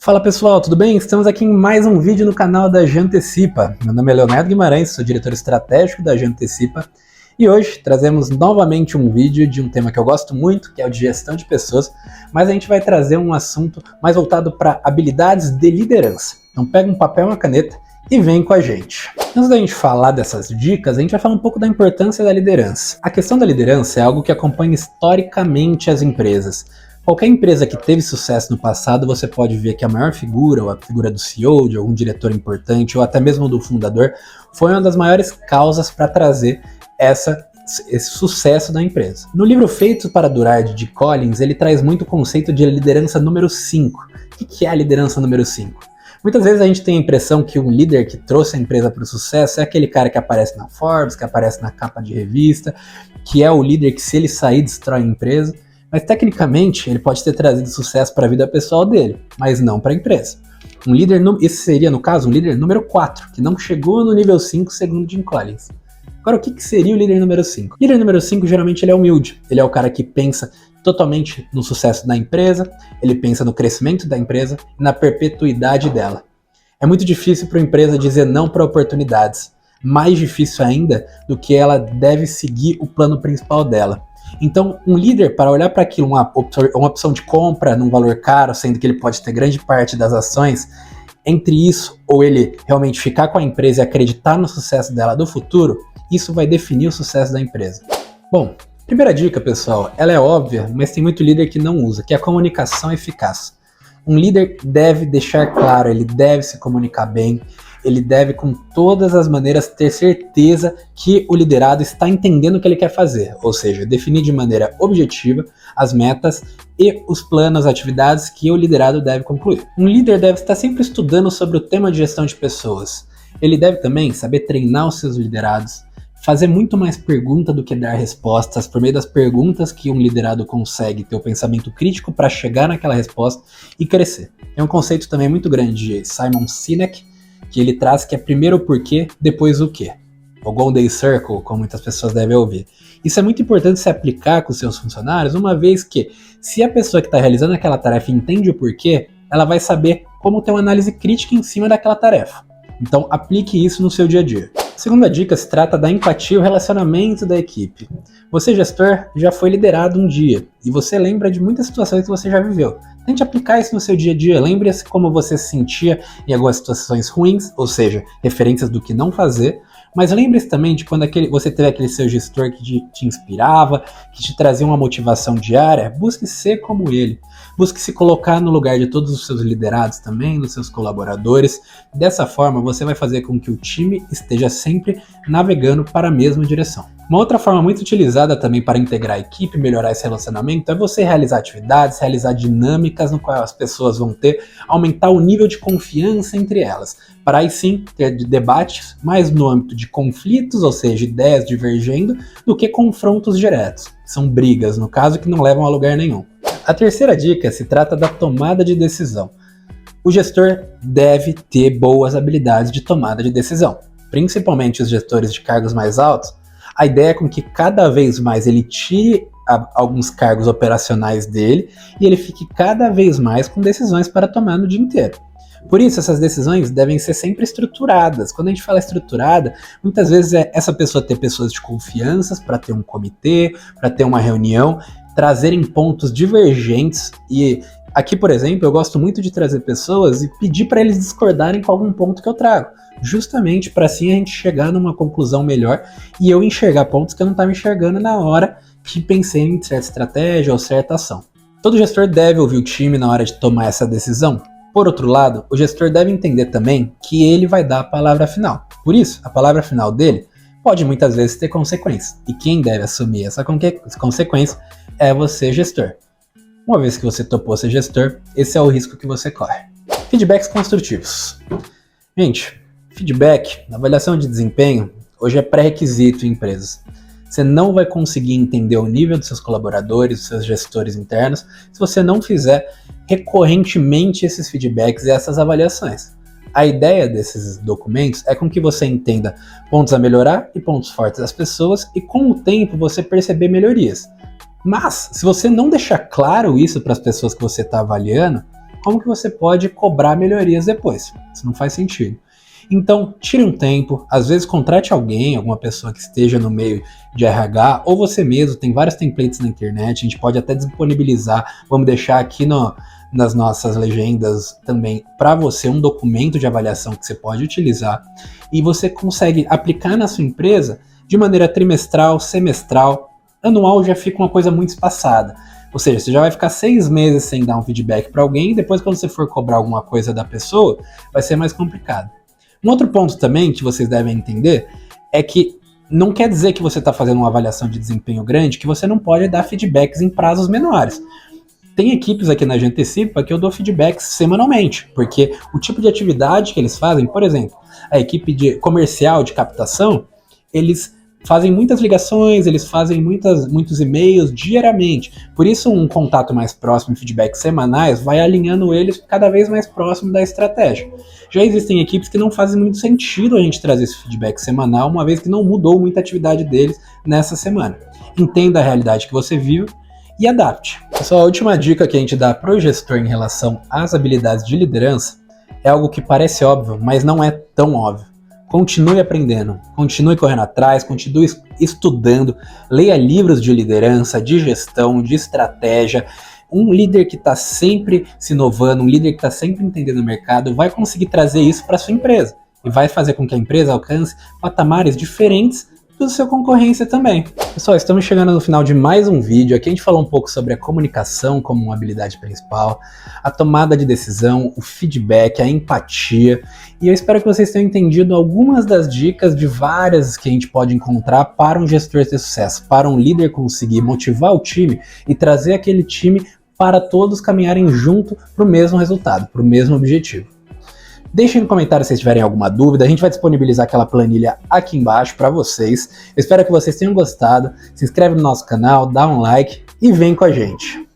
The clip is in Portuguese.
Fala pessoal, tudo bem? Estamos aqui em mais um vídeo no canal da Jantecipa. Meu nome é Leonardo Guimarães, sou diretor estratégico da Jantecipa e hoje trazemos novamente um vídeo de um tema que eu gosto muito, que é o de gestão de pessoas, mas a gente vai trazer um assunto mais voltado para habilidades de liderança. Então pega um papel e uma caneta e vem com a gente. Antes da gente falar dessas dicas, a gente vai falar um pouco da importância da liderança. A questão da liderança é algo que acompanha historicamente as empresas. Qualquer empresa que teve sucesso no passado, você pode ver que a maior figura, ou a figura do CEO, de algum diretor importante, ou até mesmo do fundador, foi uma das maiores causas para trazer esse sucesso da empresa. No livro Feito para Durar, de Collins, ele traz muito o conceito de liderança número 5. O que é a liderança número 5? Muitas vezes a gente tem a impressão que um líder que trouxe a empresa para o sucesso é aquele cara que aparece na Forbes, que aparece na capa de revista, que é o líder que, se ele sair, destrói a empresa. Mas tecnicamente ele pode ter trazido sucesso para a vida pessoal dele, mas não para a empresa. Esse seria, no caso, um líder número 4, que não chegou no nível 5 segundo Jim Collins. Agora, o que seria o líder número 5? O líder número 5 geralmente ele é humilde, ele é o cara que pensa totalmente no sucesso da empresa, ele pensa no crescimento da empresa e na perpetuidade dela. É muito difícil para uma empresa dizer não para oportunidades, mais difícil ainda do que ela deve seguir o plano principal dela. Então, um líder, para olhar para aquilo, uma opção de compra num valor caro, sendo que ele pode ter grande parte das ações, entre isso ou ele realmente ficar com a empresa e acreditar no sucesso dela do futuro, isso vai definir o sucesso da empresa. Bom, primeira dica, pessoal, ela é óbvia, mas tem muito líder que não usa, que é a comunicação eficaz. Um líder deve deixar claro, ele deve se comunicar bem, ele deve, com todas as maneiras, ter certeza que o liderado está entendendo o que ele quer fazer, ou seja, definir de maneira objetiva as metas e os planos, as atividades que o liderado deve concluir. Um líder deve estar sempre estudando sobre o tema de gestão de pessoas. Ele deve também saber treinar os seus liderados, fazer muito mais pergunta do que dar respostas. Por meio das perguntas que um liderado consegue ter o pensamento crítico para chegar naquela resposta e crescer. É um conceito também muito grande de Simon Sinek, que ele traz, que é primeiro o porquê, depois o quê. O Golden Circle, como muitas pessoas devem ouvir. Isso é muito importante se aplicar com os seus funcionários, uma vez que, se a pessoa que está realizando aquela tarefa entende o porquê, ela vai saber como ter uma análise crítica em cima daquela tarefa. Então, aplique isso no seu dia a dia. A segunda dica se trata da empatia e o relacionamento da equipe. Você, gestor, já foi liderado um dia, e você lembra de muitas situações que você já viveu. Tente aplicar isso no seu dia a dia, lembre-se como você se sentia em algumas situações ruins, ou seja, referências do que não fazer, mas lembre-se também de quando você teve aquele seu gestor que te inspirava, que te trazia uma motivação diária. Busque ser como ele, busque se colocar no lugar de todos os seus liderados também, dos seus colaboradores. Dessa forma, você vai fazer com que o time esteja sempre navegando para a mesma direção. Uma outra forma muito utilizada também para integrar a equipe e melhorar esse relacionamento é você realizar atividades, realizar dinâmicas no qual as pessoas vão aumentar o nível de confiança entre elas, para aí sim ter debates mais no âmbito de conflitos, ou seja, ideias divergendo, do que confrontos diretos. São brigas, no caso, que não levam a lugar nenhum. A terceira dica se trata da tomada de decisão. O gestor deve ter boas habilidades de tomada de decisão, principalmente os gestores de cargos mais altos. A ideia é com que cada vez mais ele tire alguns cargos operacionais dele e ele fique cada vez mais com decisões para tomar no dia inteiro. Por isso, essas decisões devem ser sempre estruturadas. Quando a gente fala estruturada, muitas vezes é essa pessoa ter pessoas de confiança para ter um comitê, para ter uma reunião, trazerem pontos divergentes. E aqui, por exemplo, eu gosto muito de trazer pessoas e pedir para eles discordarem com algum ponto que eu trago, justamente para assim a gente chegar numa conclusão melhor e eu enxergar pontos que eu não estava enxergando na hora que pensei em certa estratégia ou certa ação. Todo gestor deve ouvir o time na hora de tomar essa decisão. Por outro lado, o gestor deve entender também que ele vai dar a palavra final. Por isso, a palavra final dele pode muitas vezes ter consequências, e quem deve assumir essa consequência é você, gestor. Uma vez que você topou ser gestor, esse é o risco que você corre. Feedbacks construtivos. Gente, feedback, avaliação de desempenho, hoje é pré-requisito em empresas. Você não vai conseguir entender o nível dos seus colaboradores, dos seus gestores internos, se você não fizer recorrentemente esses feedbacks e essas avaliações. A ideia desses documentos é com que você entenda pontos a melhorar e pontos fortes das pessoas e, com o tempo, você perceber melhorias. Mas, se você não deixar claro isso para as pessoas que você está avaliando, como que você pode cobrar melhorias depois. Isso não faz sentido. Então, tire um tempo, às vezes contrate alguém, alguma pessoa que esteja no meio de RH, ou você mesmo, tem vários templates na internet, a gente pode até disponibilizar, vamos deixar aqui nas nossas legendas também para você um documento de avaliação que você pode utilizar, e você consegue aplicar na sua empresa de maneira trimestral, semestral, anual já fica uma coisa muito espaçada. Ou seja, você já vai ficar 6 meses sem dar um feedback para alguém, e depois quando você for cobrar alguma coisa da pessoa, vai ser mais complicado. Um outro ponto também que vocês devem entender é que não quer dizer que você está fazendo uma avaliação de desempenho grande que você não pode dar feedbacks em prazos menores. Tem equipes aqui na Jantecipa que eu dou feedbacks semanalmente, porque o tipo de atividade que eles fazem, por exemplo, a equipe de comercial de captação, eles fazem muitas ligações, eles fazem muitos e-mails diariamente. Por isso, um contato mais próximo, feedbacks semanais, vai alinhando eles cada vez mais próximo da estratégia. Já existem equipes que não fazem muito sentido a gente trazer esse feedback semanal, uma vez que não mudou muita atividade deles nessa semana. Entenda a realidade que você vive e adapte. Pessoal, a última dica que a gente dá para o gestor em relação às habilidades de liderança é algo que parece óbvio, mas não é tão óbvio. Continue aprendendo, continue correndo atrás, continue estudando, leia livros de liderança, de gestão, de estratégia. Um líder que está sempre se inovando, um líder que está sempre entendendo o mercado, vai conseguir trazer isso para sua empresa e vai fazer com que a empresa alcance patamares diferentes da sua concorrência também. Pessoal, estamos chegando no final de mais um vídeo. Aqui a gente falou um pouco sobre a comunicação como uma habilidade principal, a tomada de decisão, o feedback, a empatia. E eu espero que vocês tenham entendido algumas das dicas de várias que a gente pode encontrar para um gestor ter sucesso, para um líder conseguir motivar o time e trazer aquele time para todos caminharem junto para o mesmo resultado, para o mesmo objetivo. Deixem no comentário se vocês tiverem alguma dúvida, a gente vai disponibilizar aquela planilha aqui embaixo para vocês. Eu espero que vocês tenham gostado, se inscreve no nosso canal, dá um like e vem com a gente.